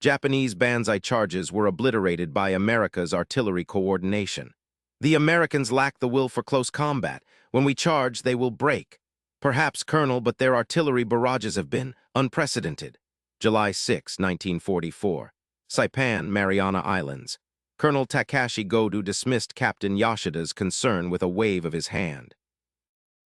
Japanese Banzai charges were obliterated by America's artillery coordination. The Americans lack the will for close combat. When we charge, they will break. Perhaps, Colonel, but their artillery barrages have been unprecedented. July 6, 1944. Saipan, Mariana Islands. Colonel Takashi Godu dismissed Captain Yoshida's concern with a wave of his hand.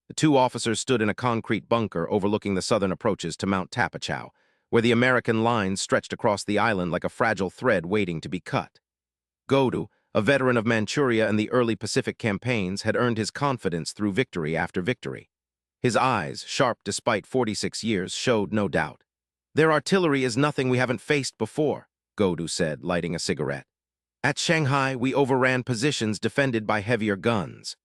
The two officers stood in a concrete bunker overlooking the southern approaches to Mount Tapachau, where the American lines stretched across the island like a fragile thread waiting to be cut. Godu, a veteran of Manchuria and the early Pacific campaigns, had earned his confidence through victory after victory. His eyes, sharp despite 46 years, showed no doubt. "Their artillery is nothing we haven't faced before," Godu said, lighting a cigarette. "At Shanghai, we overran positions defended by heavier guns.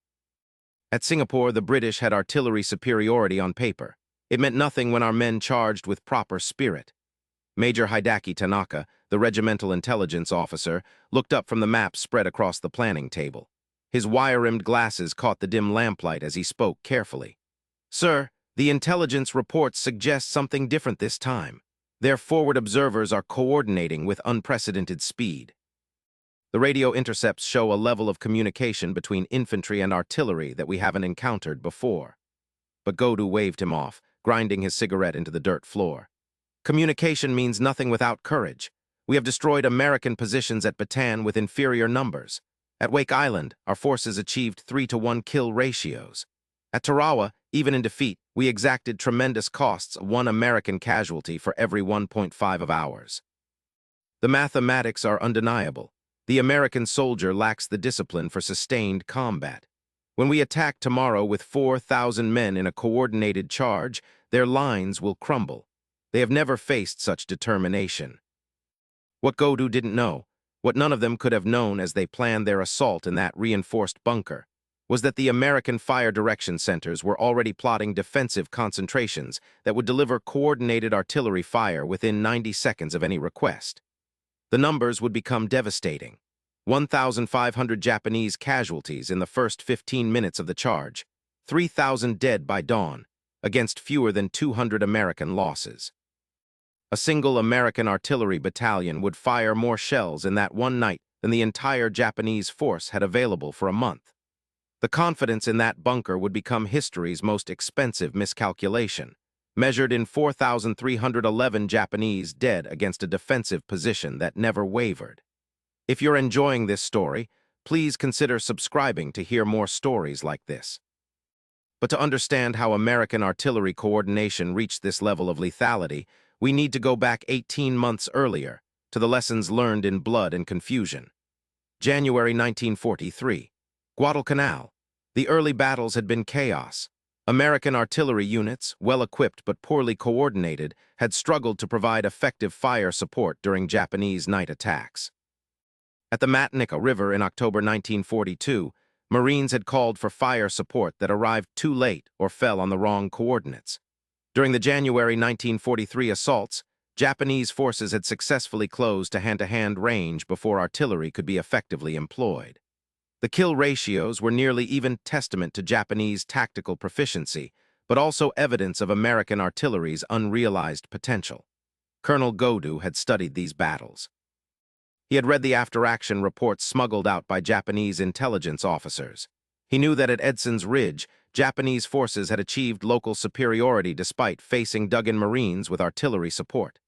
At Singapore, the British had artillery superiority on paper. It meant nothing when our men charged with proper spirit." Major Hideki Tanaka, the regimental intelligence officer, looked up from the maps spread across the planning table. His wire-rimmed glasses caught the dim lamplight as he spoke carefully. "Sir, the intelligence reports suggest something different this time. Their forward observers are coordinating with unprecedented speed. The radio intercepts show a level of communication between infantry and artillery that we haven't encountered before." But Godu waved him off, grinding his cigarette into the dirt floor. "Communication means nothing without courage. We have destroyed American positions at Bataan with inferior numbers. At Wake Island, our forces achieved 3-to-1 kill ratios. At Tarawa, even in defeat, we exacted tremendous costs, 1 American casualty for every 1.5 of ours. The mathematics are undeniable. The American soldier lacks the discipline for sustained combat. When we attack tomorrow with 4,000 men in a coordinated charge, their lines will crumble. They have never faced such determination." What Godu didn't know, what none of them could have known as they planned their assault in that reinforced bunker, was that the American fire direction centers were already plotting defensive concentrations that would deliver coordinated artillery fire within 90 seconds of any request. The numbers would become devastating. 1,500 Japanese casualties in the first 15 minutes of the charge, 3,000 dead by dawn, against fewer than 200 American losses. A single American artillery battalion would fire more shells in that one night than the entire Japanese force had available for a month. The confidence in that bunker would become history's most expensive miscalculation, measured in 4,311 Japanese dead against a defensive position that never wavered. If you're enjoying this story, please consider subscribing to hear more stories like this. But to understand how American artillery coordination reached this level of lethality, we need to go back 18 months earlier, to the lessons learned in blood and confusion. January 1943. Guadalcanal. The early battles had been chaos. American artillery units, well-equipped but poorly coordinated, had struggled to provide effective fire support during Japanese night attacks. At the Matnika River in October 1942, Marines had called for fire support that arrived too late or fell on the wrong coordinates. During the January 1943 assaults, Japanese forces had successfully closed to hand-to-hand range before artillery could be effectively employed. The kill ratios were nearly even testament to Japanese tactical proficiency, but also evidence of American artillery's unrealized potential. Colonel Godu had studied these battles. He had read the after-action reports smuggled out by Japanese intelligence officers. He knew that at Edson's Ridge, Japanese forces had achieved local superiority despite facing dug-in Marines with artillery support.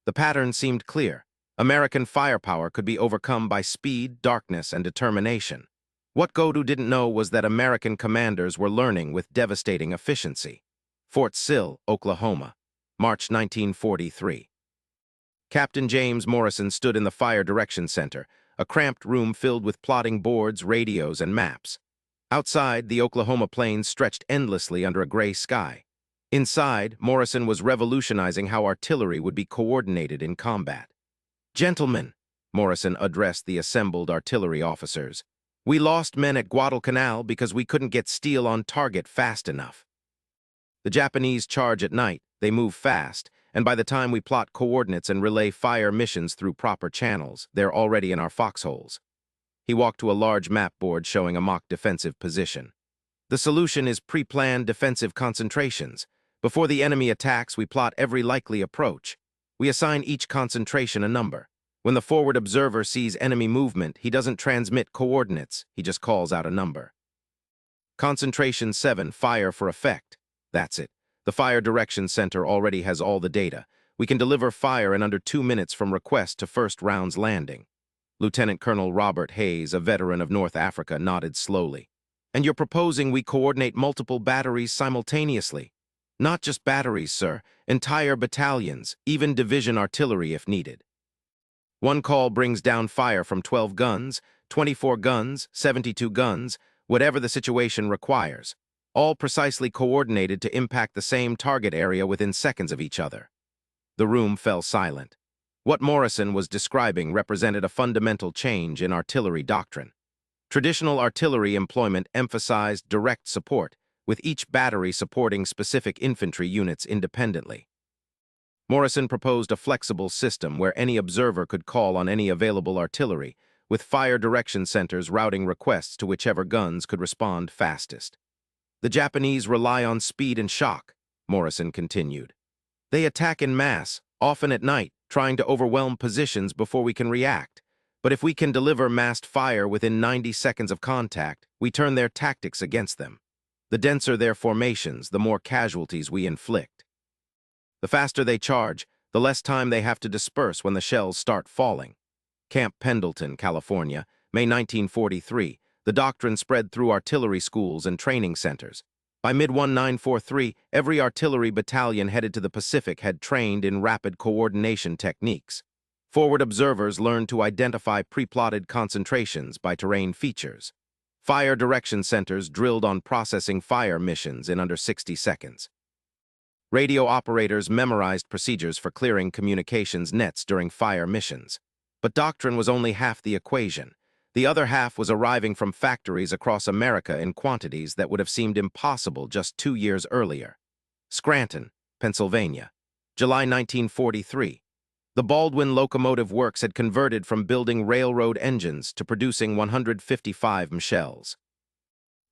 The pattern seemed clear. American firepower could be overcome by speed, darkness, and determination. What Godu didn't know was that American commanders were learning with devastating efficiency. Fort Sill, Oklahoma, March 1943. Captain James Morrison stood in the Fire Direction Center, a cramped room filled with plotting boards, radios, and maps. Outside, the Oklahoma plains stretched endlessly under a gray sky. Inside, Morrison was revolutionizing how artillery would be coordinated in combat. "Gentlemen," Morrison addressed the assembled artillery officers, "we lost men at Guadalcanal because we couldn't get steel on target fast enough. The Japanese charge at night, they move fast, and by the time we plot coordinates and relay fire missions through proper channels, they're already in our foxholes." He walked to a large map board showing a mock defensive position. "The solution is pre-planned defensive concentrations. Before the enemy attacks, we plot every likely approach. We assign each concentration a number. When the forward observer sees enemy movement, he doesn't transmit coordinates, he just calls out a number. Concentration 7, fire for effect. That's it. The Fire Direction Center already has all the data. We can deliver fire in under 2 minutes from request to first round's landing. Lieutenant Colonel Robert Hayes, a veteran of North Africa, nodded slowly. And you're proposing we coordinate multiple batteries simultaneously? Not just batteries, sir. Entire battalions, even division artillery if needed. One call brings down fire from 12 guns, 24 guns, 72 guns, whatever the situation requires, all precisely coordinated to impact the same target area within seconds of each other. The room fell silent. What Morrison was describing represented a fundamental change in artillery doctrine. Traditional artillery employment emphasized direct support, with each battery supporting specific infantry units independently. Morrison proposed a flexible system where any observer could call on any available artillery, with fire direction centers routing requests to whichever guns could respond fastest. The Japanese rely on speed and shock, Morrison continued. They attack in mass, often at night, trying to overwhelm positions before we can react. But if we can deliver massed fire within 90 seconds of contact, we turn their tactics against them. The denser their formations, the more casualties we inflict. The faster they charge, the less time they have to disperse when the shells start falling. Camp Pendleton, California, May 1943. The doctrine spread through artillery schools and training centers. By mid-1943, every artillery battalion headed to the Pacific had trained in rapid coordination techniques. Forward observers learned to identify pre-plotted concentrations by terrain features. Fire direction centers drilled on processing fire missions in under 60 seconds. Radio operators memorized procedures for clearing communications nets during fire missions. But doctrine was only half the equation. The other half was arriving from factories across America in quantities that would have seemed impossible just 2 years earlier. Scranton, Pennsylvania, July 1943. The Baldwin Locomotive Works had converted from building railroad engines to producing 155 shells.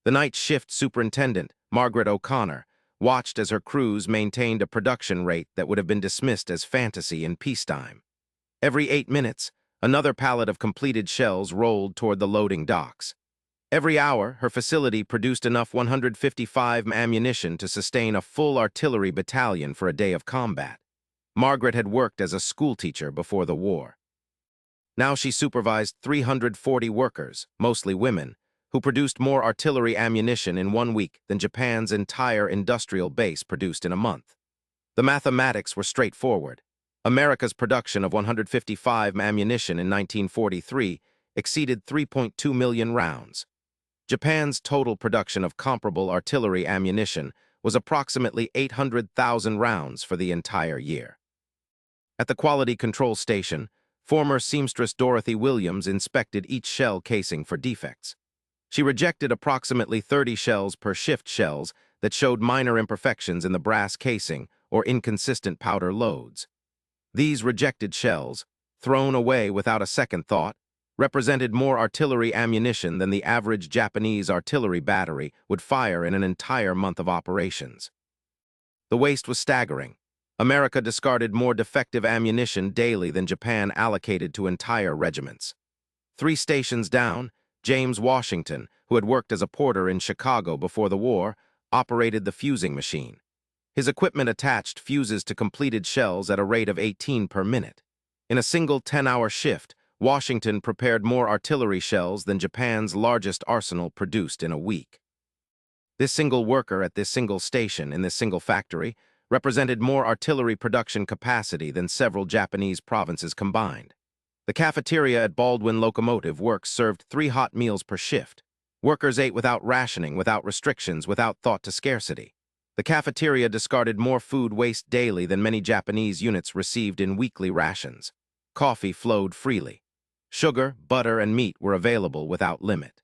The night shift superintendent, Margaret O'Connor, watched as her crews maintained a production rate that would have been dismissed as fantasy in peacetime. Every 8 minutes, another pallet of completed shells rolled toward the loading docks. Every hour, her facility produced enough 155 ammunition to sustain a full artillery battalion for a day of combat. Margaret had worked as a schoolteacher before the war. Now she supervised 340 workers, mostly women, who produced more artillery ammunition in 1 week than Japan's entire industrial base produced in a month. The mathematics were straightforward. America's production of 155 ammunition in 1943 exceeded 3.2 million rounds. Japan's total production of comparable artillery ammunition was approximately 800,000 rounds for the entire year. At the quality control station, former seamstress Dorothy Williams inspected each shell casing for defects. She rejected approximately 30 shells per shift shells that showed minor imperfections in the brass casing or inconsistent powder loads. These rejected shells, thrown away without a second thought, represented more artillery ammunition than the average Japanese artillery battery would fire in an entire month of operations. The waste was staggering. America discarded more defective ammunition daily than Japan allocated to entire regiments. 3 stations down, James Washington, who had worked as a porter in Chicago before the war, operated the fusing machine. His equipment attached fuses to completed shells at a rate of 18 per minute. In a single 10-hour shift, Washington prepared more artillery shells than Japan's largest arsenal produced in a week. This single worker at this single station in this single factory represented more artillery production capacity than several Japanese provinces combined. The cafeteria at Baldwin Locomotive Works served 3 hot meals per shift. Workers ate without rationing, without restrictions, without thought to scarcity. The cafeteria discarded more food waste daily than many Japanese units received in weekly rations. Coffee flowed freely. Sugar, butter, and meat were available without limit.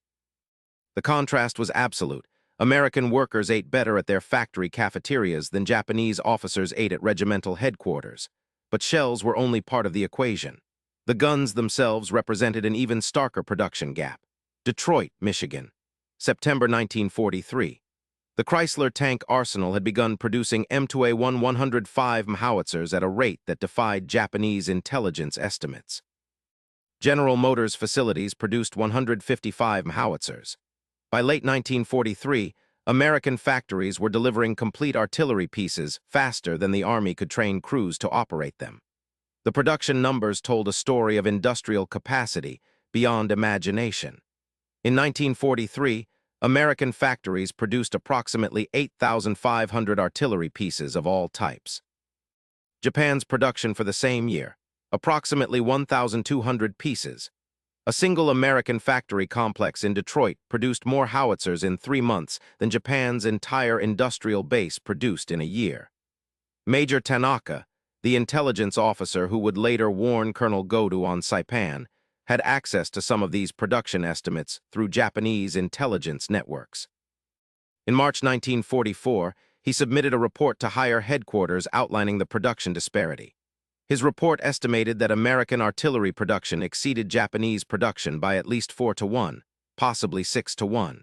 The contrast was absolute. American workers ate better at their factory cafeterias than Japanese officers ate at regimental headquarters. But shells were only part of the equation. The guns themselves represented an even starker production gap. Detroit, Michigan, September 1943. The Chrysler tank arsenal had begun producing M2A1 105 howitzers at a rate that defied Japanese intelligence estimates. General Motors facilities produced 155 howitzers. By late 1943, American factories were delivering complete artillery pieces faster than the Army could train crews to operate them. The production numbers told a story of industrial capacity beyond imagination. In 1943, American factories produced approximately 8,500 artillery pieces of all types. Japan's production for the same year, approximately 1,200 pieces. A single American factory complex in Detroit produced more howitzers in 3 months than Japan's entire industrial base produced in a year. Major Tanaka, the intelligence officer who would later warn Colonel Godo on Saipan, had access to some of these production estimates through Japanese intelligence networks. In March 1944, he submitted a report to higher headquarters outlining the production disparity. His report estimated that American artillery production exceeded Japanese production by at least 4-1, possibly 6-1.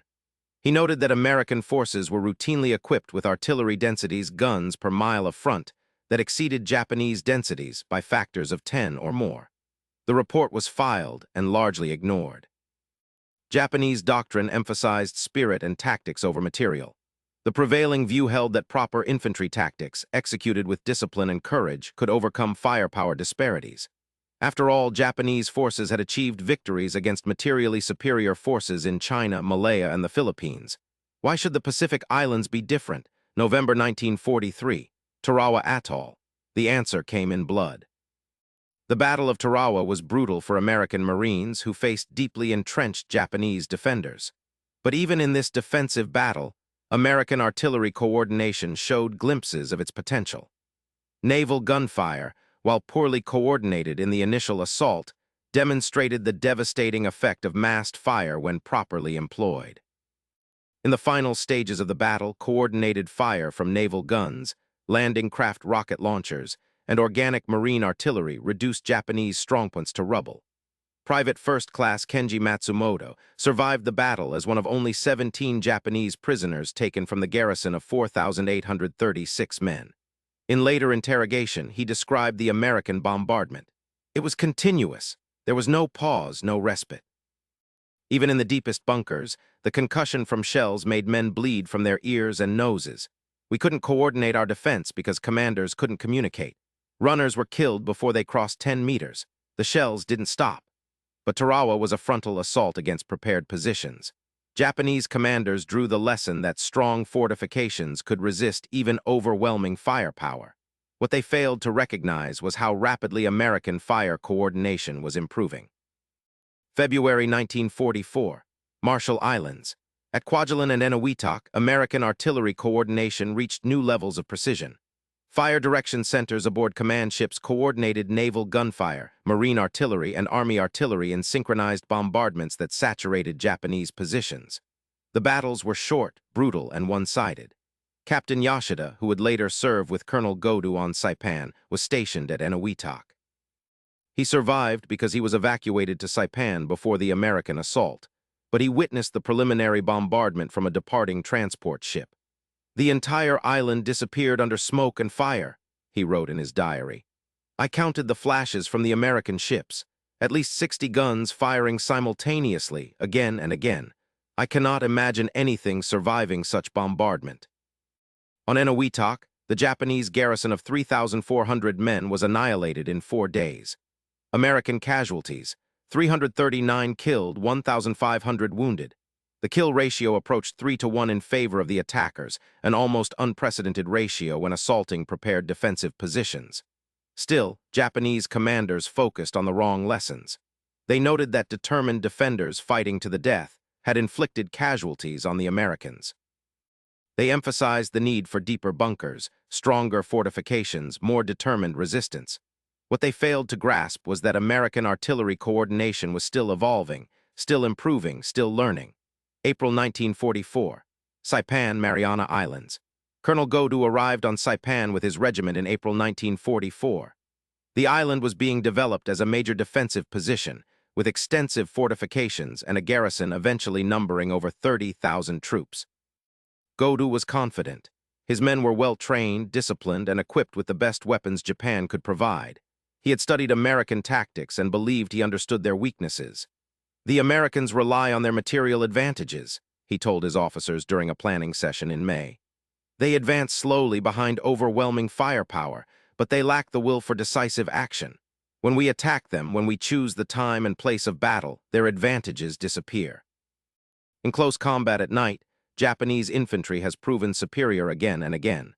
He noted that American forces were routinely equipped with artillery densities guns per mile of front that exceeded Japanese densities by factors of 10 or more. The report was filed and largely ignored. Japanese doctrine emphasized spirit and tactics over material. The prevailing view held that proper infantry tactics, executed with discipline and courage, could overcome firepower disparities. After all, Japanese forces had achieved victories against materially superior forces in China, Malaya, and the Philippines. Why should the Pacific Islands be different? November 1943, Tarawa Atoll. The answer came in blood. The Battle of Tarawa was brutal for American Marines who faced deeply entrenched Japanese defenders. But even in this defensive battle, American artillery coordination showed glimpses of its potential. Naval gunfire, while poorly coordinated in the initial assault, demonstrated the devastating effect of massed fire when properly employed. In the final stages of the battle, coordinated fire from naval guns, landing craft rocket launchers, and organic marine artillery reduced Japanese strongpoints to rubble. Private First Class Kenji Matsumoto survived the battle as one of only 17 Japanese prisoners taken from the garrison of 4,836 men. In later interrogation, he described the American bombardment. It was continuous. There was no pause, no respite. Even in the deepest bunkers, the concussion from shells made men bleed from their ears and noses. We couldn't coordinate our defense because commanders couldn't communicate. Runners were killed before they crossed 10 meters. The shells didn't stop. But Tarawa was a frontal assault against prepared positions. Japanese commanders drew the lesson that strong fortifications could resist even overwhelming firepower. What they failed to recognize was how rapidly American fire coordination was improving. February 1944, Marshall Islands. At Kwajalein and Eniwetok, American artillery coordination reached new levels of precision. Fire direction centers aboard command ships coordinated naval gunfire, marine artillery, and army artillery in synchronized bombardments that saturated Japanese positions. The battles were short, brutal, and one-sided. Captain Yashida, who would later serve with Colonel Godo on Saipan, was stationed at Eniwetok. He survived because he was evacuated to Saipan before the American assault, but he witnessed the preliminary bombardment from a departing transport ship. "The entire island disappeared under smoke and fire," he wrote in his diary. "I counted the flashes from the American ships, at least 60 guns firing simultaneously, again and again. I cannot imagine anything surviving such bombardment." On Eniwetok, the Japanese garrison of 3,400 men was annihilated in 4 days. American casualties: 339 killed, 1,500 wounded. The kill ratio approached 3-1 in favor of the attackers, an almost unprecedented ratio when assaulting prepared defensive positions. Still, Japanese commanders focused on the wrong lessons. They noted that determined defenders fighting to the death had inflicted casualties on the Americans. They emphasized the need for deeper bunkers, stronger fortifications, more determined resistance. What they failed to grasp was that American artillery coordination was still evolving, still improving, still learning. April 1944, Saipan, Mariana Islands. Colonel Godo arrived on Saipan with his regiment in April 1944. The island was being developed as a major defensive position, with extensive fortifications and a garrison eventually numbering over 30,000 troops. Godo was confident. His men were well-trained, disciplined, and equipped with the best weapons Japan could provide. He had studied American tactics and believed he understood their weaknesses. "The Americans rely on their material advantages," he told his officers during a planning session in May. "They advance slowly behind overwhelming firepower, but they lack the will for decisive action. When we attack them, when we choose the time and place of battle, their advantages disappear." In close combat at night, Japanese infantry has proven superior again and again.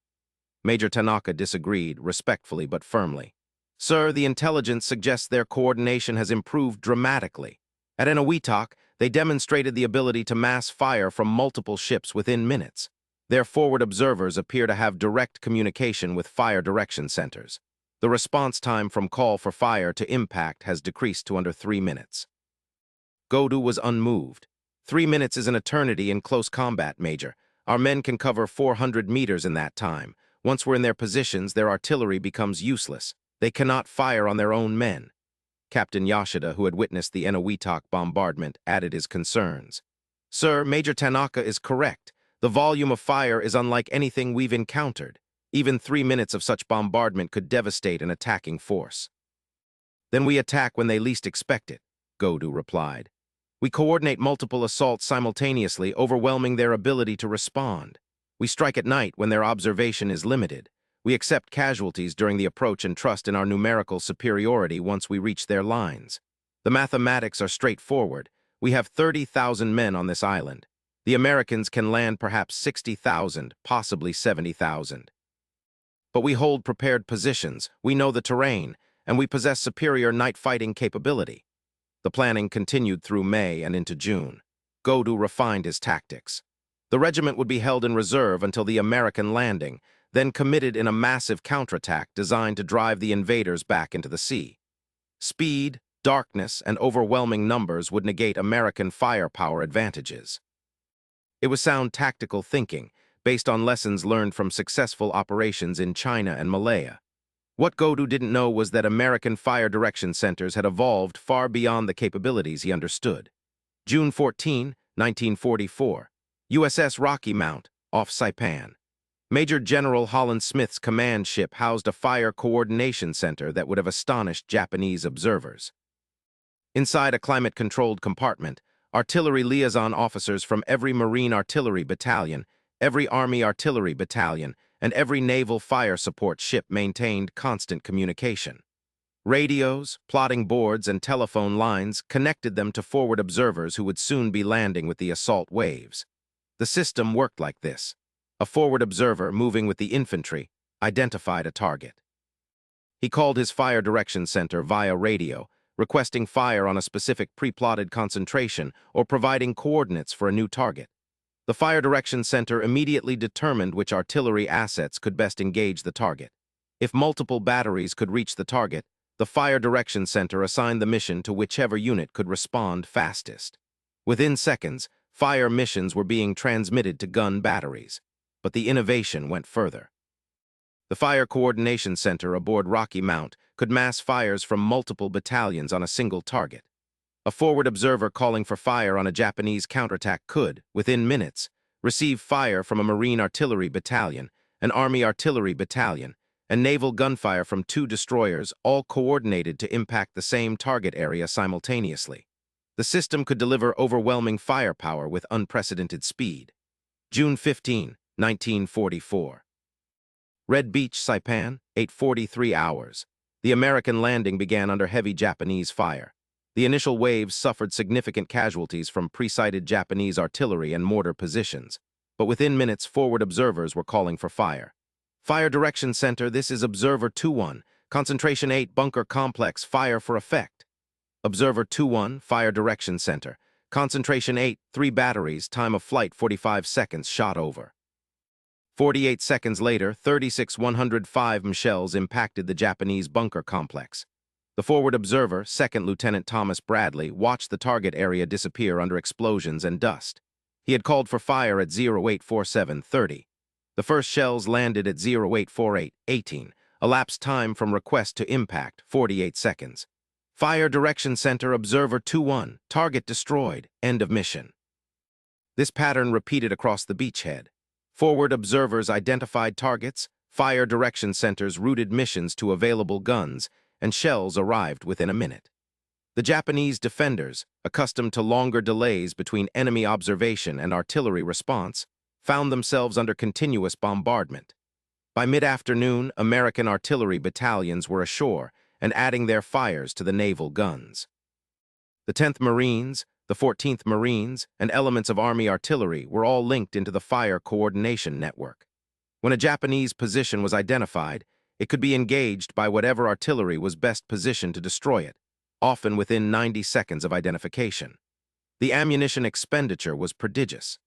Major Tanaka disagreed, respectfully but firmly. "Sir, the intelligence suggests their coordination has improved dramatically. At Eniwetok, they demonstrated the ability to mass fire from multiple ships within minutes. Their forward observers appear to have direct communication with fire direction centers. The response time from call for fire to impact has decreased to under 3 minutes." Godu was unmoved. 3 minutes is an eternity in close combat, Major. Our men can cover 400 meters in that time. Once we're in their positions, their artillery becomes useless. They cannot fire on their own men. Captain Yashida, who had witnessed the Eniwetok bombardment, added his concerns. "Sir, Major Tanaka is correct. The volume of fire is unlike anything we've encountered. Even 3 minutes of such bombardment could devastate an attacking force." "Then we attack when they least expect it," Godu replied. "We coordinate multiple assaults simultaneously, overwhelming their ability to respond. We strike at night when their observation is limited. We accept casualties during the approach and trust in our numerical superiority once we reach their lines. The mathematics are straightforward. We have 30,000 men on this island. The Americans can land perhaps 60,000, possibly 70,000. But we hold prepared positions, we know the terrain, and we possess superior night fighting capability." The planning continued through May and into June. Godu refined his tactics. The regiment would be held in reserve until the American landing, then committed in a massive counterattack designed to drive the invaders back into the sea. Speed, darkness, and overwhelming numbers would negate American firepower advantages. It was sound tactical thinking, based on lessons learned from successful operations in China and Malaya. What Godu didn't know was that American fire direction centers had evolved far beyond the capabilities he understood. June 14, 1944, USS Rocky Mount, off Saipan. Major General Holland Smith's command ship housed a fire coordination center that would have astonished Japanese observers. Inside a climate-controlled compartment, artillery liaison officers from every Marine Artillery Battalion, every Army Artillery Battalion, and every naval fire support ship maintained constant communication. Radios, plotting boards, and telephone lines connected them to forward observers who would soon be landing with the assault waves. The system worked like this. A forward observer, moving with the infantry, identified a target. He called his fire direction center via radio, requesting fire on a specific pre-plotted concentration or providing coordinates for a new target. The fire direction center immediately determined which artillery assets could best engage the target. If multiple batteries could reach the target, the fire direction center assigned the mission to whichever unit could respond fastest. Within seconds, fire missions were being transmitted to gun batteries. But the innovation went further. The Fire Coordination Center aboard Rocky Mount could mass fires from multiple battalions on a single target. A forward observer calling for fire on a Japanese counterattack could, within minutes, receive fire from a Marine Artillery Battalion, an Army Artillery Battalion, and naval gunfire from 2 destroyers, all coordinated to impact the same target area simultaneously. The system could deliver overwhelming firepower with unprecedented speed. June 15, 1944. Red Beach, Saipan, 8:43 hours. The American landing began under heavy Japanese fire. The initial waves suffered significant casualties from pre-sighted Japanese artillery and mortar positions, but within minutes forward observers were calling for fire. Fire Direction Center, this is Observer 2-1, Concentration 8, Bunker Complex, fire for effect. Observer 2-1, Fire Direction Center, Concentration 8, 3 batteries, time of flight 45 seconds, shot over. 48 seconds later, 36-105 shells impacted the Japanese bunker complex. The forward observer, 2nd Lieutenant Thomas Bradley, watched the target area disappear under explosions and dust. He had called for fire at 0847:30. The first shells landed at 0848:18, elapsed time from request to impact, 48 seconds. Fire Direction Center, Observer 2-1, target destroyed, end of mission. This pattern repeated across the beachhead. Forward observers identified targets, Fire Direction Centers routed missions to available guns, and shells arrived within a minute. The Japanese defenders, accustomed to longer delays between enemy observation and artillery response, found themselves under continuous bombardment. By mid-afternoon, American artillery battalions were ashore and adding their fires to the naval guns. The 10th Marines, the 14th Marines, and elements of Army artillery were all linked into the fire coordination network. When a Japanese position was identified, it could be engaged by whatever artillery was best positioned to destroy it, often within 90 seconds of identification. The ammunition expenditure was prodigious.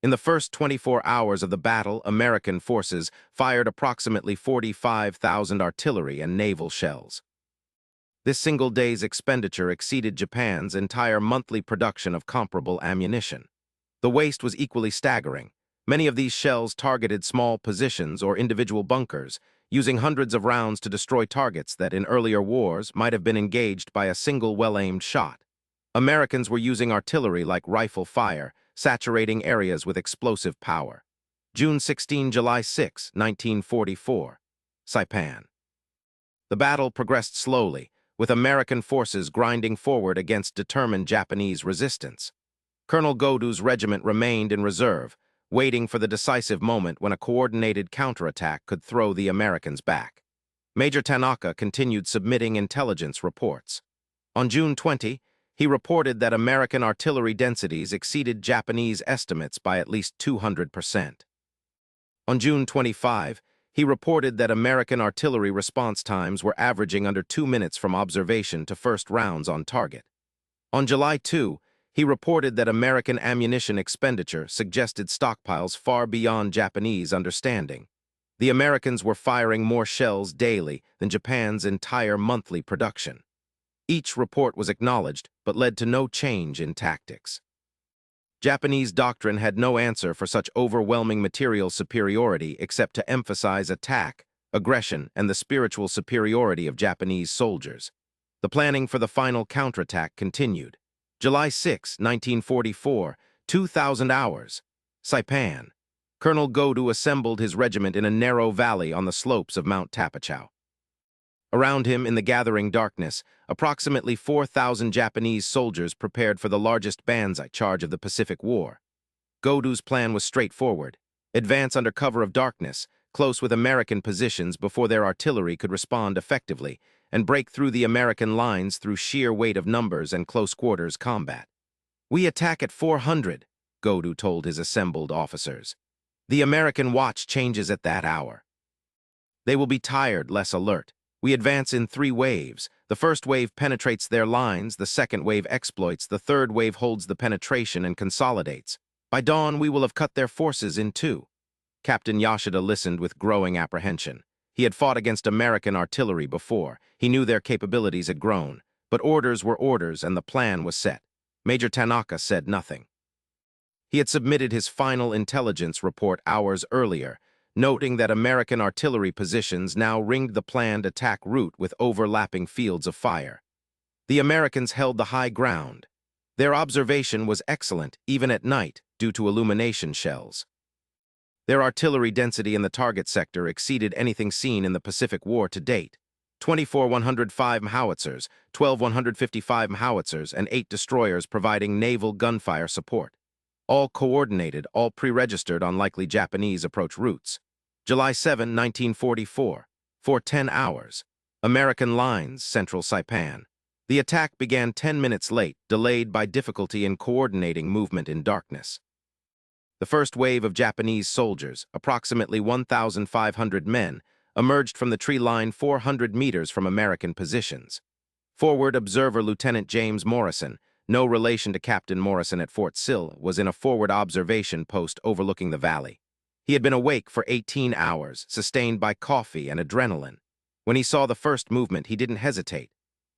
In the first 24 hours of the battle, American forces fired approximately 45,000 artillery and naval shells. This single day's expenditure exceeded Japan's entire monthly production of comparable ammunition. The waste was equally staggering. Many of these shells targeted small positions or individual bunkers, using hundreds of rounds to destroy targets that in earlier wars might have been engaged by a single well-aimed shot. Americans were using artillery like rifle fire, saturating areas with explosive power. June 16, July 6, 1944. Saipan. The battle progressed slowly, with American forces grinding forward against determined Japanese resistance. Colonel Godo's regiment remained in reserve, waiting for the decisive moment when a coordinated counterattack could throw the Americans back. Major Tanaka continued submitting intelligence reports. On June 20, he reported that American artillery densities exceeded Japanese estimates by at least 200%. On June 25, he reported that American artillery response times were averaging under 2 minutes from observation to first rounds on target. On July 2, he reported that American ammunition expenditure suggested stockpiles far beyond Japanese understanding. The Americans were firing more shells daily than Japan's entire monthly production. Each report was acknowledged, but led to no change in tactics. Japanese doctrine had no answer for such overwhelming material superiority except to emphasize attack, aggression, and the spiritual superiority of Japanese soldiers. The planning for the final counterattack continued. July 6, 1944, 2,000 hours. Saipan. Colonel Godo assembled his regiment in a narrow valley on the slopes of Mount Tapachau. Around him, in the gathering darkness, approximately 4,000 Japanese soldiers prepared for the largest Banzai charge of the Pacific War. Godo's plan was straightforward: advance under cover of darkness, close with American positions before their artillery could respond effectively, and break through the American lines through sheer weight of numbers and close-quarters combat. "We attack at 400, Godo told his assembled officers. "The American watch changes at that hour. They will be tired, less alert. We advance in 3 waves. The first wave penetrates their lines, the second wave exploits, the third wave holds the penetration and consolidates. By dawn, we will have cut their forces in 2. Captain Yashida listened with growing apprehension. He had fought against American artillery before. He knew their capabilities had grown. But orders were orders, and the plan was set. Major Tanaka said nothing. He had submitted his final intelligence report hours earlier, noting that American artillery positions now ringed the planned attack route with overlapping fields of fire. The Americans held the high ground. Their observation was excellent, even at night, due to illumination shells. Their artillery density in the target sector exceeded anything seen in the Pacific War to date. 24 105 howitzers, 12 155 howitzers, and 8 destroyers providing naval gunfire support. All coordinated, all pre-registered on likely Japanese approach routes. July 7, 1944. For 10 hours. American lines, Central Saipan. The attack began 10 minutes late, delayed by difficulty in coordinating movement in darkness. The first wave of Japanese soldiers, approximately 1,500 men, emerged from the tree line 400 meters from American positions. Forward observer Lieutenant James Morrison, no relation to Captain Morrison at Fort Sill, was in a forward observation post overlooking the valley. He had been awake for 18 hours, sustained by coffee and adrenaline. When he saw the first movement, he didn't hesitate.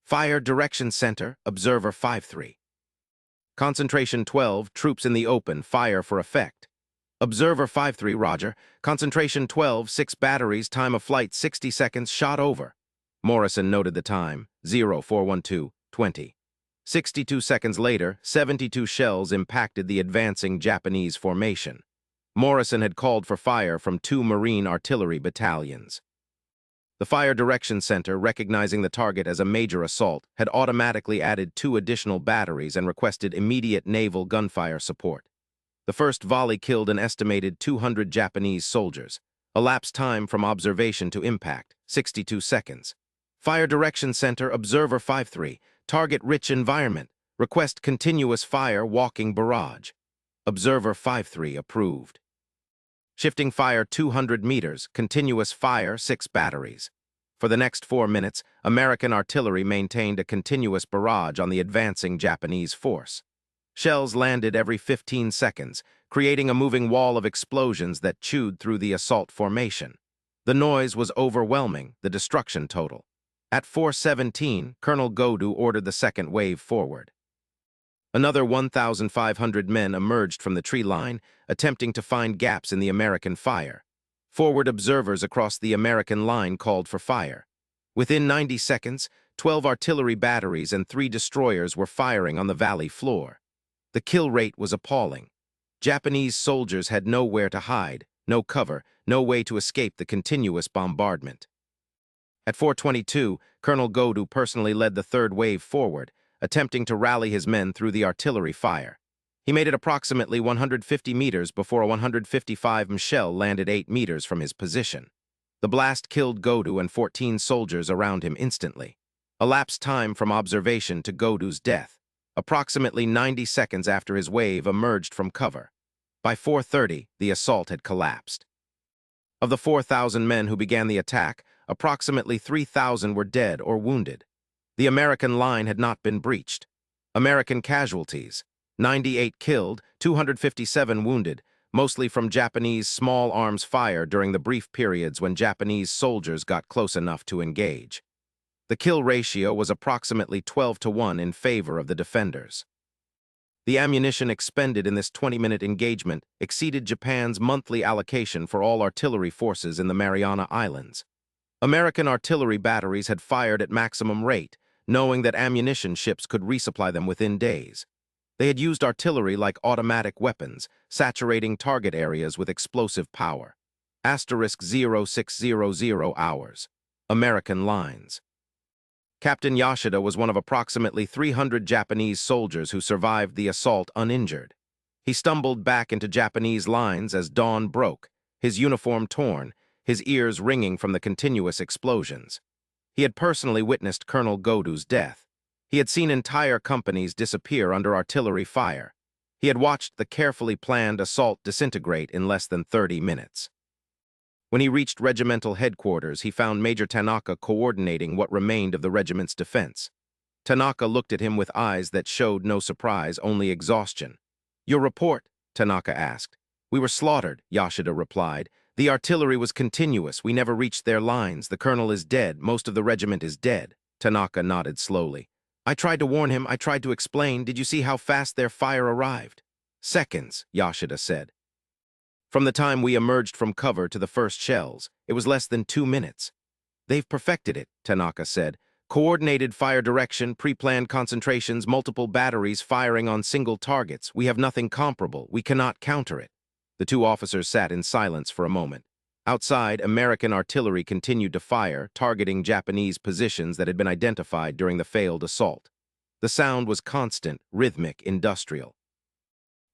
"Fire Direction Center, Observer 5-3. Concentration 12, troops in the open, fire for effect. Observer 5-3, roger. Concentration 12, 6 batteries, time of flight 60 seconds, shot over." Morrison noted the time, 0412:20. 62 seconds later, 72 shells impacted the advancing Japanese formation. Morrison had called for fire from 2 Marine artillery battalions. The Fire Direction Center, recognizing the target as a major assault, had automatically added 2 additional batteries and requested immediate naval gunfire support. The first volley killed an estimated 200 Japanese soldiers. Elapsed time from observation to impact, 62 seconds. Fire Direction Center, Observer 53, target-rich environment. Request continuous fire walking barrage. Observer 53 approved. Shifting fire 200 meters, continuous fire 6 batteries. For the next 4 minutes, American artillery maintained a continuous barrage on the advancing Japanese force. Shells landed every 15 seconds, creating a moving wall of explosions that chewed through the assault formation. The noise was overwhelming, the destruction total. At 4:17, Colonel Godu ordered the second wave forward. Another 1,500 men emerged from the tree line, attempting to find gaps in the American fire. Forward observers across the American line called for fire. Within 90 seconds, 12 artillery batteries and 3 destroyers were firing on the valley floor. The kill rate was appalling. Japanese soldiers had nowhere to hide, no cover, no way to escape the continuous bombardment. At 4:22, Colonel Godu personally led the third wave forward, attempting to rally his men through the artillery fire. He made it approximately 150 meters before a 155 shell landed 8 meters from his position. The blast killed Godu and 14 soldiers around him instantly. Elapsed time from observation to Godu's death, approximately 90 seconds after his wave emerged from cover. By 4:30, the assault had collapsed. Of the 4,000 men who began the attack, approximately 3,000 were dead or wounded. The American line had not been breached. American casualties: 98 killed, 257 wounded, mostly from Japanese small arms fire during the brief periods when Japanese soldiers got close enough to engage. The kill ratio was approximately 12-1 in favor of the defenders. The ammunition expended in this 20-minute engagement exceeded Japan's monthly allocation for all artillery forces in the Mariana Islands. American artillery batteries had fired at maximum rate, knowing that ammunition ships could resupply them within days. They had used artillery like automatic weapons, saturating target areas with explosive power. *0600 hours. American lines. Captain Yoshida was one of approximately 300 Japanese soldiers who survived the assault uninjured. He stumbled back into Japanese lines as dawn broke, his uniform torn, his ears ringing from the continuous explosions. He had personally witnessed Colonel Godu's death. He had seen entire companies disappear under artillery fire. He had watched the carefully planned assault disintegrate in less than 30 minutes. When he reached regimental headquarters, he found Major Tanaka coordinating what remained of the regiment's defense. Tanaka looked at him with eyes that showed no surprise, only exhaustion. "Your report?" Tanaka asked. "We were slaughtered," Yoshida replied. "The artillery was continuous. We never reached their lines. The colonel is dead. Most of the regiment is dead." Tanaka nodded slowly. "I tried to warn him. I tried to explain. Did you see how fast their fire arrived?" "Seconds," Yoshida said. "From the time we emerged from cover to the first shells, it was less than 2 minutes." "They've perfected it," Tanaka said. "Coordinated fire direction, pre-planned concentrations, multiple batteries firing on single targets. We have nothing comparable. We cannot counter it." The 2 officers sat in silence for a moment. Outside, American artillery continued to fire, targeting Japanese positions that had been identified during the failed assault. The sound was constant, rhythmic, industrial.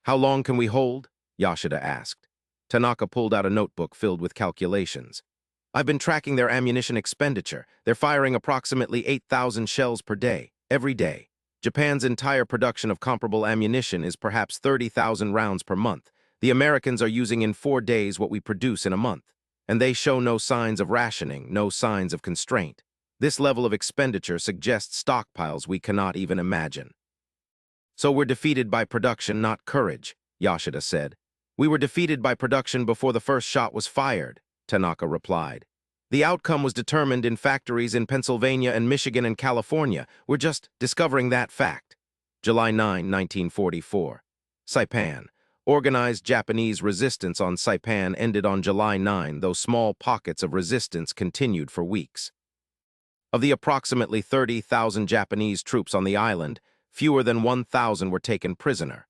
"How long can we hold?" Yoshida asked. Tanaka pulled out a notebook filled with calculations. "I've been tracking their ammunition expenditure. They're firing approximately 8,000 shells per day, every day. Japan's entire production of comparable ammunition is perhaps 30,000 rounds per month. The Americans are using in 4 days what we produce in a month. And they show no signs of rationing, no signs of constraint. This level of expenditure suggests stockpiles we cannot even imagine." "So we're defeated by production, not courage," Yoshida said. "We were defeated by production before the first shot was fired," Tanaka replied. "The outcome was determined in factories in Pennsylvania and Michigan and California. We're just discovering that fact." July 9, 1944. Saipan. Organized Japanese resistance on Saipan ended on July 9, though small pockets of resistance continued for weeks. Of the approximately 30,000 Japanese troops on the island, fewer than 1,000 were taken prisoner.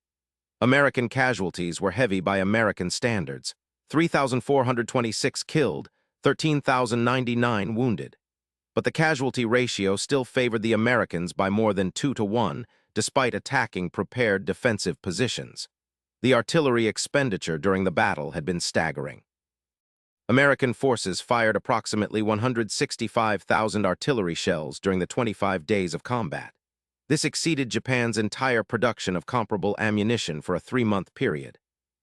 American casualties were heavy by American standards: 3,426 killed, 13,099 wounded. But the casualty ratio still favored the Americans by more than 2-1, despite attacking prepared defensive positions. The artillery expenditure during the battle had been staggering. American forces fired approximately 165,000 artillery shells during the 25 days of combat. This exceeded Japan's entire production of comparable ammunition for a 3-month period.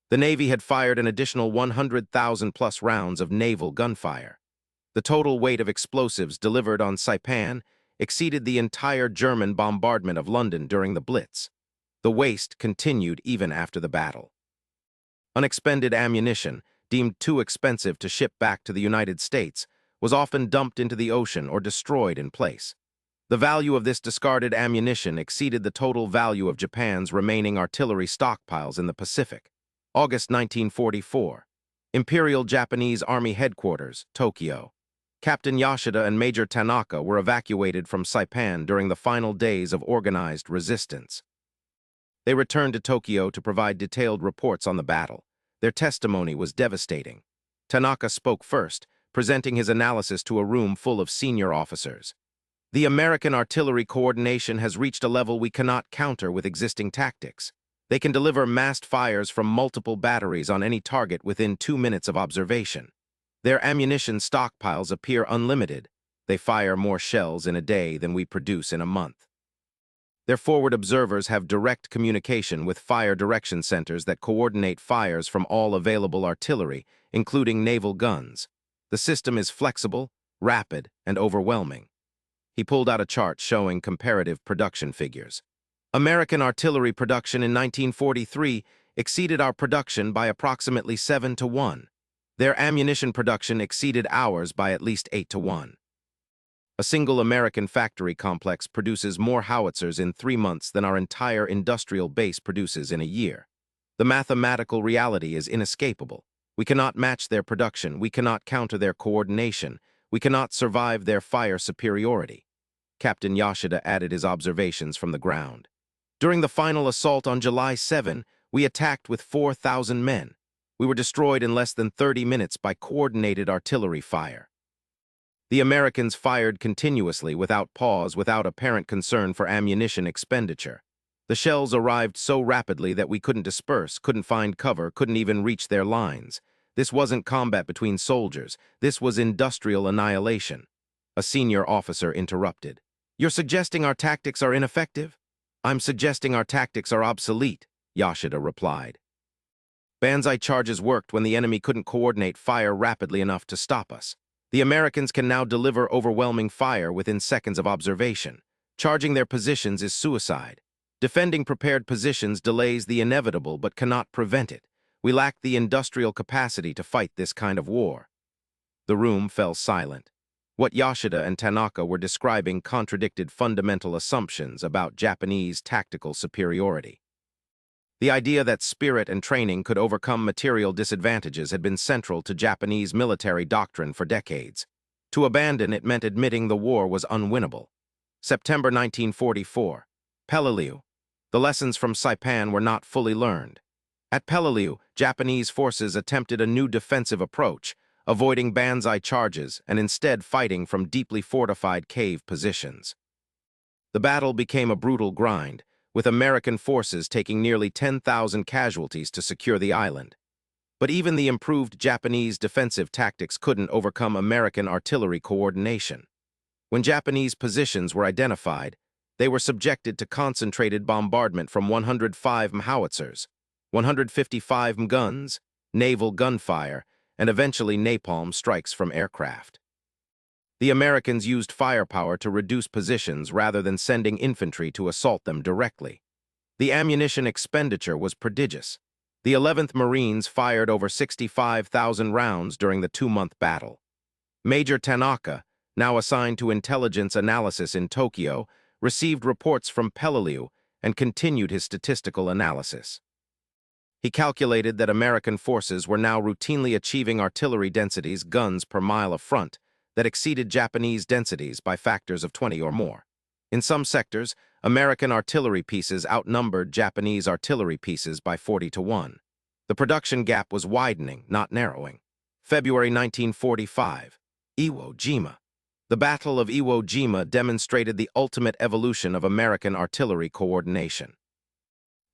The Navy had fired an additional 100,000-plus rounds of naval gunfire. The total weight of explosives delivered on Saipan exceeded the entire German bombardment of London during the Blitz. The waste continued even after the battle. Unexpended ammunition, deemed too expensive to ship back to the United States, was often dumped into the ocean or destroyed in place. The value of this discarded ammunition exceeded the total value of Japan's remaining artillery stockpiles in the Pacific. August 1944. Imperial Japanese Army Headquarters, Tokyo. Captain Yoshida and Major Tanaka were evacuated from Saipan during the final days of organized resistance. They returned to Tokyo to provide detailed reports on the battle. Their testimony was devastating. Tanaka spoke first, presenting his analysis to a room full of senior officers. The American artillery coordination has reached a level we cannot counter with existing tactics. They can deliver massed fires from multiple batteries on any target within 2 minutes of observation. Their ammunition stockpiles appear unlimited. They fire more shells in a day than we produce in a month. Their forward observers have direct communication with fire direction centers that coordinate fires from all available artillery, including naval guns. The system is flexible, rapid, and overwhelming. He pulled out a chart showing comparative production figures. American artillery production in 1943 exceeded our production by approximately 7-1. Their ammunition production exceeded ours by at least 8-1. A single American factory complex produces more howitzers in 3 months than our entire industrial base produces in a year. The mathematical reality is inescapable. We cannot match their production, we cannot counter their coordination, we cannot survive their fire superiority. Captain Yoshida added his observations from the ground. During the final assault on July 7, we attacked with 4,000 men. We were destroyed in less than 30 minutes by coordinated artillery fire. The Americans fired continuously, without pause, without apparent concern for ammunition expenditure. The shells arrived so rapidly that we couldn't disperse, couldn't find cover, couldn't even reach their lines. This wasn't combat between soldiers. This was industrial annihilation. A senior officer interrupted. "You're suggesting our tactics are ineffective?" "I'm suggesting our tactics are obsolete," Yoshida replied. Banzai charges worked when the enemy couldn't coordinate fire rapidly enough to stop us. The Americans can now deliver overwhelming fire within seconds of observation. Charging their positions is suicide. Defending prepared positions delays the inevitable but cannot prevent it. We lack the industrial capacity to fight this kind of war. The room fell silent. What Yoshida and Tanaka were describing contradicted fundamental assumptions about Japanese tactical superiority. The idea that spirit and training could overcome material disadvantages had been central to Japanese military doctrine for decades. To abandon it meant admitting the war was unwinnable. September 1944. Peleliu. The lessons from Saipan were not fully learned. At Peleliu, Japanese forces attempted a new defensive approach, avoiding Banzai charges and instead fighting from deeply fortified cave positions. The battle became a brutal grind, with American forces taking nearly 10,000 casualties to secure the island. But even the improved Japanese defensive tactics couldn't overcome American artillery coordination. When Japanese positions were identified, they were subjected to concentrated bombardment from 105 howitzers, 155 guns, naval gunfire, and eventually napalm strikes from aircraft. The Americans used firepower to reduce positions rather than sending infantry to assault them directly. The ammunition expenditure was prodigious. The 11th Marines fired over 65,000 rounds during the 2-month battle. Major Tanaka, now assigned to intelligence analysis in Tokyo, received reports from Peleliu and continued his statistical analysis. He calculated that American forces were now routinely achieving artillery densities, guns per mile of front, that exceeded Japanese densities by factors of 20 or more. In some sectors, American artillery pieces outnumbered Japanese artillery pieces by 40-1. The production gap was widening, not narrowing. February 1945. Iwo Jima. The Battle of Iwo Jima demonstrated the ultimate evolution of American artillery coordination.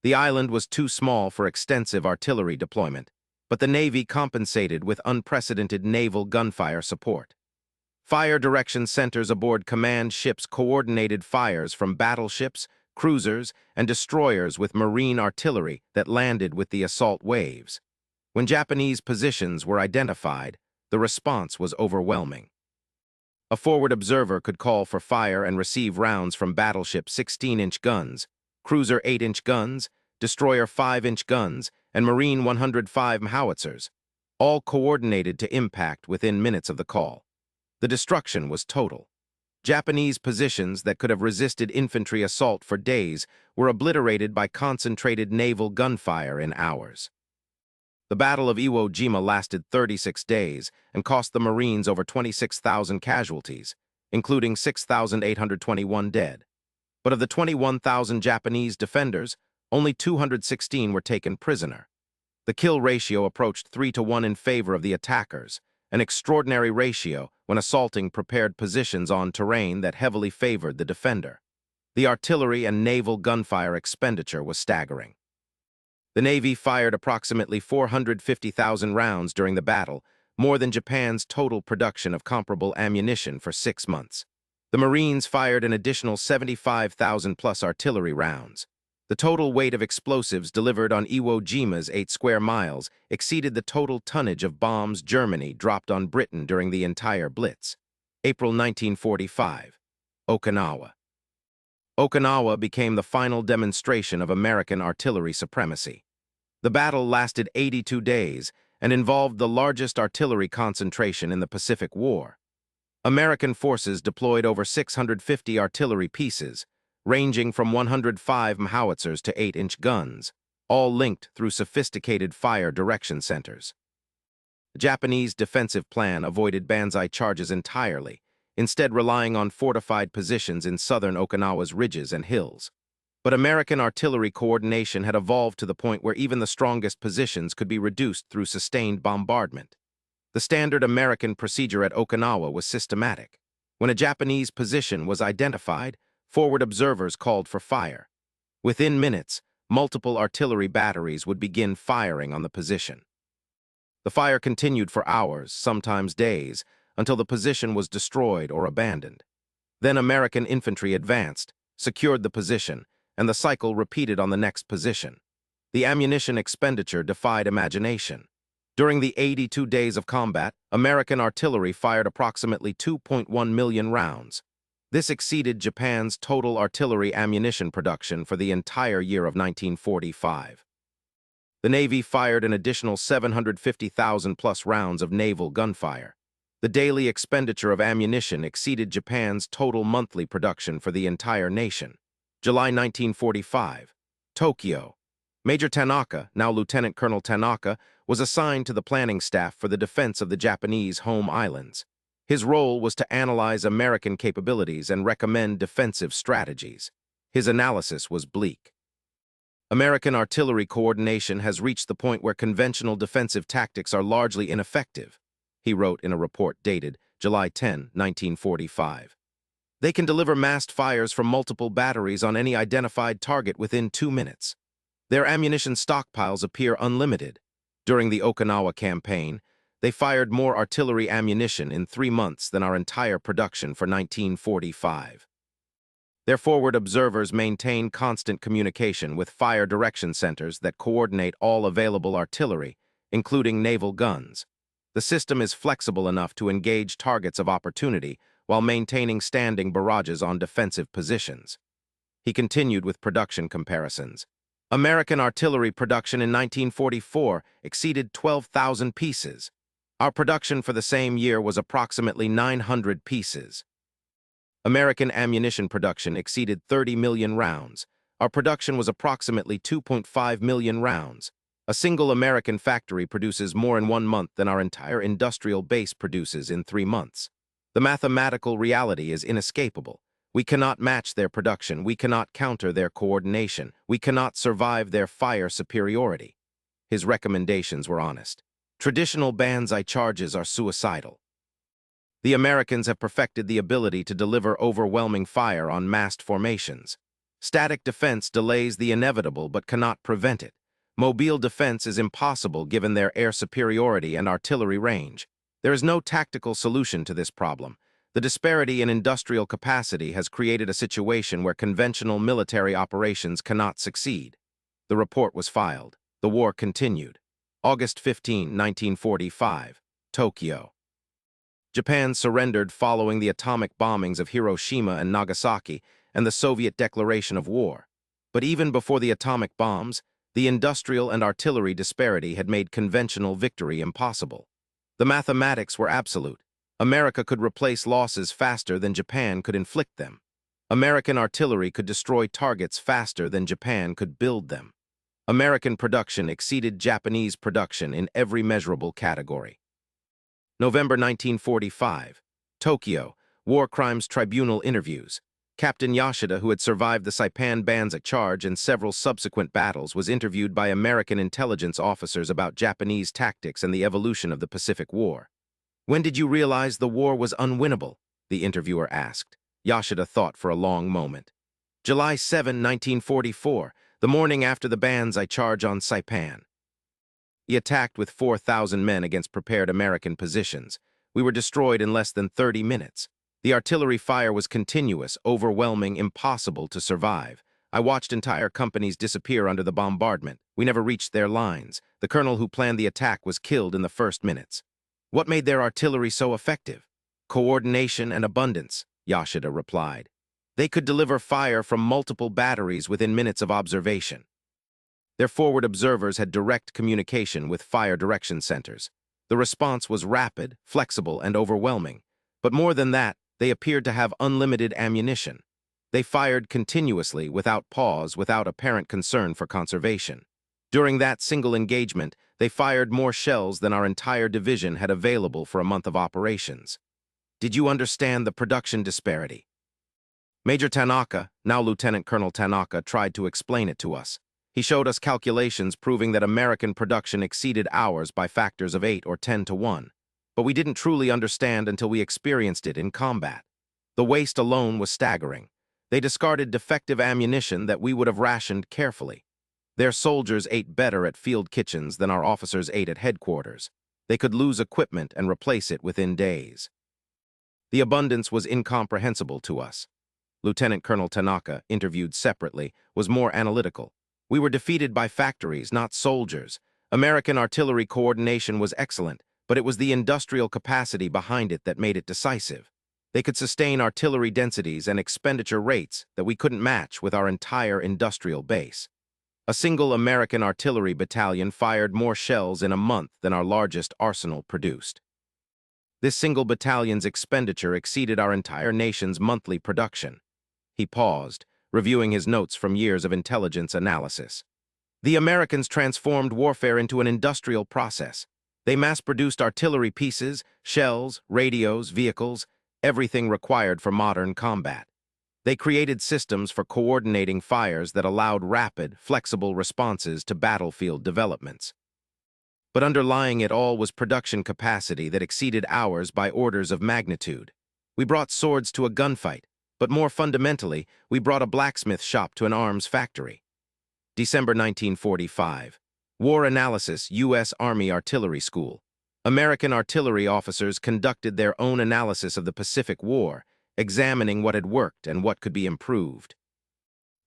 The island was too small for extensive artillery deployment, but the Navy compensated with unprecedented naval gunfire support. Fire direction centers aboard command ships coordinated fires from battleships, cruisers, and destroyers with marine artillery that landed with the assault waves. When Japanese positions were identified, the response was overwhelming. A forward observer could call for fire and receive rounds from battleship 16-inch guns, cruiser 8-inch guns, destroyer 5-inch guns, and Marine 105 howitzers, all coordinated to impact within minutes of the call. The destruction was total. Japanese positions that could have resisted infantry assault for days were obliterated by concentrated naval gunfire in hours. The Battle of Iwo Jima lasted 36 days and cost the Marines over 26,000 casualties, including 6,821 dead. But of the 21,000 Japanese defenders, only 216 were taken prisoner. The kill ratio approached 3-to-1 in favor of the attackers, an extraordinary ratio when assaulting prepared positions on terrain that heavily favored the defender. The artillery and naval gunfire expenditure was staggering. The Navy fired approximately 450,000 rounds during the battle, more than Japan's total production of comparable ammunition for 6 months. The Marines fired an additional 75,000-plus artillery rounds. The total weight of explosives delivered on Iwo Jima's 8 square miles exceeded the total tonnage of bombs Germany dropped on Britain during the entire Blitz. April 1945. Okinawa. Okinawa became the final demonstration of American artillery supremacy. The battle lasted 82 days and involved the largest artillery concentration in the Pacific War. American forces deployed over 650 artillery pieces, ranging from 105 howitzers to 8-inch guns, all linked through sophisticated fire direction centers. The Japanese defensive plan avoided Banzai charges entirely, instead relying on fortified positions in southern Okinawa's ridges and hills. But American artillery coordination had evolved to the point where even the strongest positions could be reduced through sustained bombardment. The standard American procedure at Okinawa was systematic. When a Japanese position was identified, forward observers called for fire. Within minutes, multiple artillery batteries would begin firing on the position. The fire continued for hours, sometimes days, until the position was destroyed or abandoned. Then American infantry advanced, secured the position, and the cycle repeated on the next position. The ammunition expenditure defied imagination. During the 82 days of combat, American artillery fired approximately 2.1 million rounds. This exceeded Japan's total artillery ammunition production for the entire year of 1945. The Navy fired an additional 750,000-plus rounds of naval gunfire. The daily expenditure of ammunition exceeded Japan's total monthly production for the entire nation. July 1945. Tokyo. Major Tanaka, now Lieutenant Colonel Tanaka, was assigned to the planning staff for the defense of the Japanese home islands. His role was to analyze American capabilities and recommend defensive strategies. His analysis was bleak. American artillery coordination has reached the point where conventional defensive tactics are largely ineffective, he wrote in a report dated July 10, 1945. They can deliver massed fires from multiple batteries on any identified target within 2 minutes. Their ammunition stockpiles appear unlimited. During the Okinawa campaign, they fired more artillery ammunition in 3 months than our entire production for 1945. Their forward observers maintain constant communication with fire direction centers that coordinate all available artillery, including naval guns. The system is flexible enough to engage targets of opportunity while maintaining standing barrages on defensive positions. He continued with production comparisons. American artillery production in 1944 exceeded 12,000 pieces. Our production for the same year was approximately 900 pieces. American ammunition production exceeded 30 million rounds. Our production was approximately 2.5 million rounds. A single American factory produces more in 1 month than our entire industrial base produces in 3 months. The mathematical reality is inescapable. We cannot match their production. We cannot counter their coordination. We cannot survive their fire superiority. His recommendations were honest. Traditional Banzai charges are suicidal. The Americans have perfected the ability to deliver overwhelming fire on massed formations. Static defense delays the inevitable but cannot prevent it. Mobile defense is impossible given their air superiority and artillery range. There is no tactical solution to this problem. The disparity in industrial capacity has created a situation where conventional military operations cannot succeed. The report was filed. The war continued. August 15, 1945, Tokyo. Japan surrendered following the atomic bombings of Hiroshima and Nagasaki and the Soviet declaration of war. But even before the atomic bombs, the industrial and artillery disparity had made conventional victory impossible. The mathematics were absolute. America could replace losses faster than Japan could inflict them. American artillery could destroy targets faster than Japan could build them. American production exceeded Japanese production in every measurable category. November 1945, Tokyo, War Crimes Tribunal interviews. Captain Yoshida, who had survived the Saipan Banzai charge and several subsequent battles, was interviewed by American intelligence officers about Japanese tactics and the evolution of the Pacific War. "When did you realize the war was unwinnable?" the interviewer asked. Yoshida thought for a long moment. "July 7, 1944, the morning after the Banzai charge on Saipan. He attacked with 4,000 men against prepared American positions. We were destroyed in less than 30 minutes. The artillery fire was continuous, overwhelming, impossible to survive. I watched entire companies disappear under the bombardment. We never reached their lines. The colonel who planned the attack was killed in the first minutes." "What made their artillery so effective?" "Coordination and abundance," Yoshida replied. "They could deliver fire from multiple batteries within minutes of observation. Their forward observers had direct communication with fire direction centers. The response was rapid, flexible, and overwhelming. But more than that, they appeared to have unlimited ammunition. They fired continuously, without pause, without apparent concern for conservation. During that single engagement, they fired more shells than our entire division had available for a month of operations." "Did you understand the production disparity?" Major Tanaka, now Lieutenant Colonel Tanaka, tried to explain it to us. He showed us calculations proving that American production exceeded ours by factors of 8 or 10 to 1. But we didn't truly understand until we experienced it in combat. The waste alone was staggering. They discarded defective ammunition that we would have rationed carefully. Their soldiers ate better at field kitchens than our officers ate at headquarters. They could lose equipment and replace it within days. The abundance was incomprehensible to us. Lieutenant Colonel Tanaka, interviewed separately, was more analytical. "We were defeated by factories, not soldiers. American artillery coordination was excellent, but it was the industrial capacity behind it that made it decisive. They could sustain artillery densities and expenditure rates that we couldn't match with our entire industrial base. A single American artillery battalion fired more shells in a month than our largest arsenal produced. This single battalion's expenditure exceeded our entire nation's monthly production." He paused, reviewing his notes from years of intelligence analysis. "The Americans transformed warfare into an industrial process. They mass-produced artillery pieces, shells, radios, vehicles, everything required for modern combat. They created systems for coordinating fires that allowed rapid, flexible responses to battlefield developments. But underlying it all was production capacity that exceeded ours by orders of magnitude. We brought swords to a gunfight, but more fundamentally, we brought a blacksmith shop to an arms factory." December 1945. War Analysis, U.S. Army Artillery School. American artillery officers conducted their own analysis of the Pacific War, examining what had worked and what could be improved.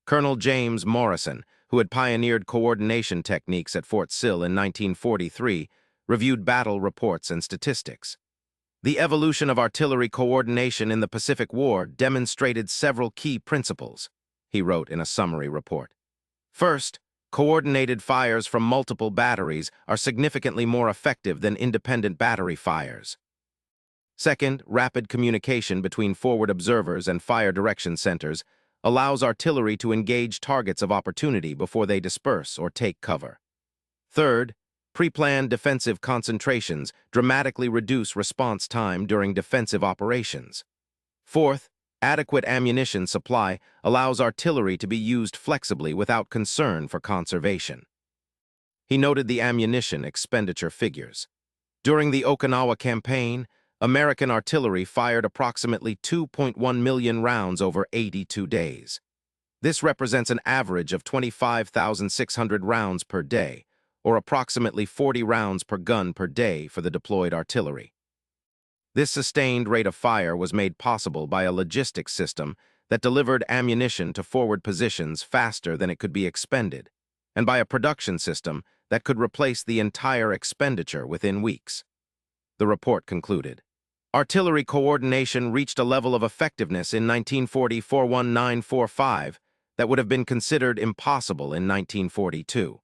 Colonel James Morrison, who had pioneered coordination techniques at Fort Sill in 1943, reviewed battle reports and statistics. "The evolution of artillery coordination in the Pacific War demonstrated several key principles," he wrote in a summary report. "First, coordinated fires from multiple batteries are significantly more effective than independent battery fires. Second, rapid communication between forward observers and fire direction centers allows artillery to engage targets of opportunity before they disperse or take cover. Third, pre-planned defensive concentrations dramatically reduce response time during defensive operations. Fourth, adequate ammunition supply allows artillery to be used flexibly without concern for conservation." He noted the ammunition expenditure figures. During the Okinawa campaign, American artillery fired approximately 2.1 million rounds over 82 days. This represents an average of 25,600 rounds per day, or approximately 40 rounds per gun per day for the deployed artillery. This sustained rate of fire was made possible by a logistics system that delivered ammunition to forward positions faster than it could be expended, and by a production system that could replace the entire expenditure within weeks. The report concluded. Artillery coordination reached a level of effectiveness in 1940-41945 that would have been considered impossible in 1942.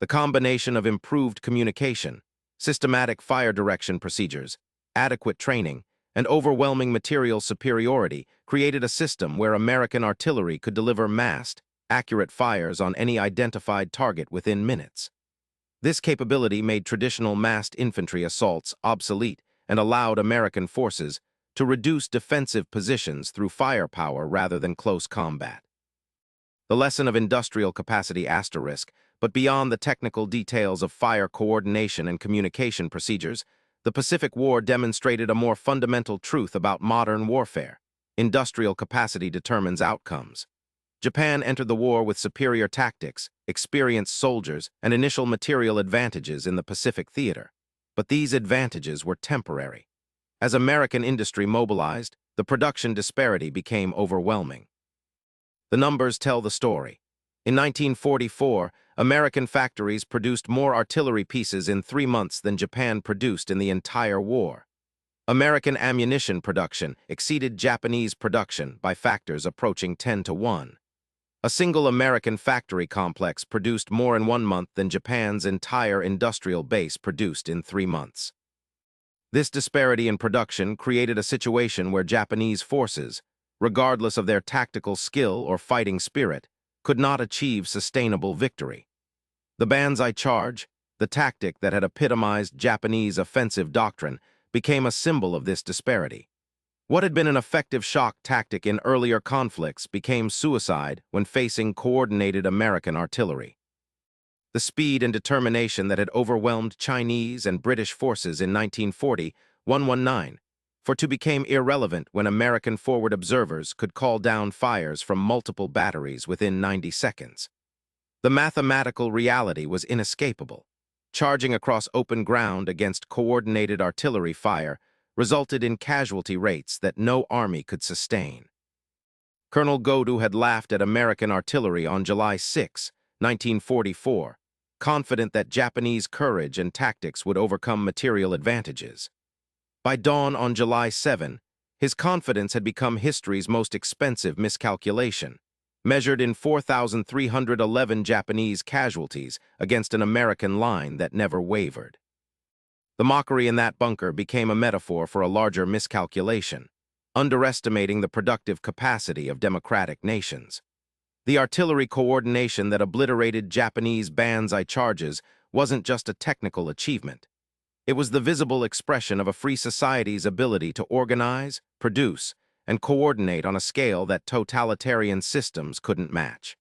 The combination of improved communication, systematic fire direction procedures, adequate training, and overwhelming material superiority created a system where American artillery could deliver massed, accurate fires on any identified target within minutes. This capability made traditional massed infantry assaults obsolete and allowed American forces to reduce defensive positions through firepower rather than close combat. The lesson of industrial capacity asterisk, but beyond the technical details of fire coordination and communication procedures, the Pacific War demonstrated a more fundamental truth about modern warfare. Industrial capacity determines outcomes. Japan entered the war with superior tactics, experienced soldiers, and initial material advantages in the Pacific theater. But these advantages were temporary. As American industry mobilized, the production disparity became overwhelming. The numbers tell the story. In 1944, American factories produced more artillery pieces in 3 months than Japan produced in the entire war. American ammunition production exceeded Japanese production by factors approaching 10-1. A single American factory complex produced more in 1 month than Japan's entire industrial base produced in 3 months. This disparity in production created a situation where Japanese forces, regardless of their tactical skill or fighting spirit, could not achieve sustainable victory. The Banzai charge, the tactic that had epitomized Japanese offensive doctrine, became a symbol of this disparity. What had been an effective shock tactic in earlier conflicts became suicide when facing coordinated American artillery. The speed and determination that had overwhelmed Chinese and British forces in 1940-119 became irrelevant when American forward observers could call down fires from multiple batteries within 90 seconds. The mathematical reality was inescapable. Charging across open ground against coordinated artillery fire resulted in casualty rates that no army could sustain. Colonel Godu had laughed at American artillery on July 6, 1944, confident that Japanese courage and tactics would overcome material advantages. By dawn on July 7, his confidence had become history's most expensive miscalculation, measured in 4,311 Japanese casualties against an American line that never wavered. The mockery in that bunker became a metaphor for a larger miscalculation, underestimating the productive capacity of democratic nations. The artillery coordination that obliterated Japanese Banzai charges wasn't just a technical achievement. It was the visible expression of a free society's ability to organize, produce, and coordinate on a scale that totalitarian systems couldn't match.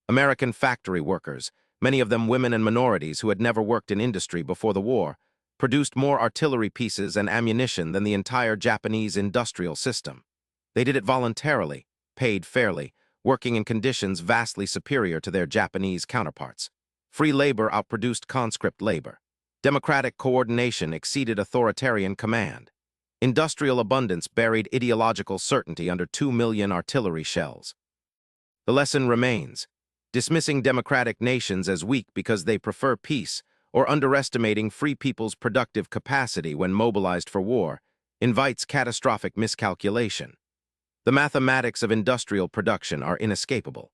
American factory workers, many of them women and minorities who had never worked in industry before the war, produced more artillery pieces and ammunition than the entire Japanese industrial system. They did it voluntarily, paid fairly, working in conditions vastly superior to their Japanese counterparts. Free labor outproduced conscript labor. Democratic coordination exceeded authoritarian command. Industrial abundance buried ideological certainty under 2 million artillery shells. The lesson remains. Dismissing democratic nations as weak because they prefer peace, or underestimating free people's productive capacity when mobilized for war, invites catastrophic miscalculation. The mathematics of industrial production are inescapable.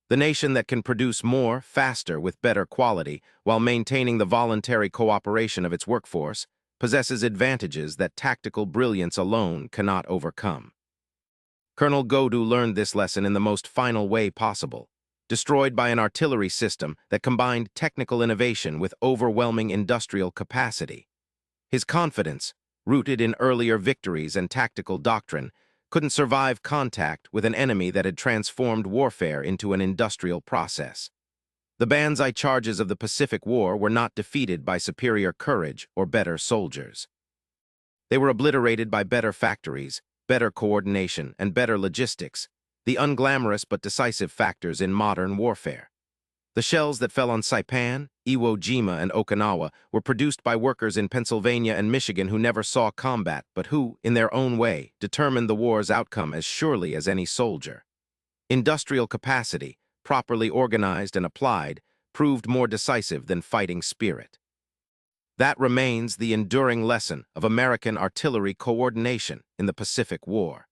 The nation that can produce more, faster, with better quality, while maintaining the voluntary cooperation of its workforce, possesses advantages that tactical brilliance alone cannot overcome. Colonel Godu learned this lesson in the most final way possible, destroyed by an artillery system that combined technical innovation with overwhelming industrial capacity. His confidence, rooted in earlier victories and tactical doctrine, couldn't survive contact with an enemy that had transformed warfare into an industrial process. The Banzai charges of the Pacific War were not defeated by superior courage or better soldiers. They were obliterated by better factories, better coordination, and better logistics, the unglamorous but decisive factors in modern warfare. The shells that fell on Saipan, Iwo Jima, and Okinawa were produced by workers in Pennsylvania and Michigan who never saw combat, but who, in their own way, determined the war's outcome as surely as any soldier. Industrial capacity, properly organized and applied, proved more decisive than fighting spirit. That remains the enduring lesson of American artillery coordination in the Pacific War.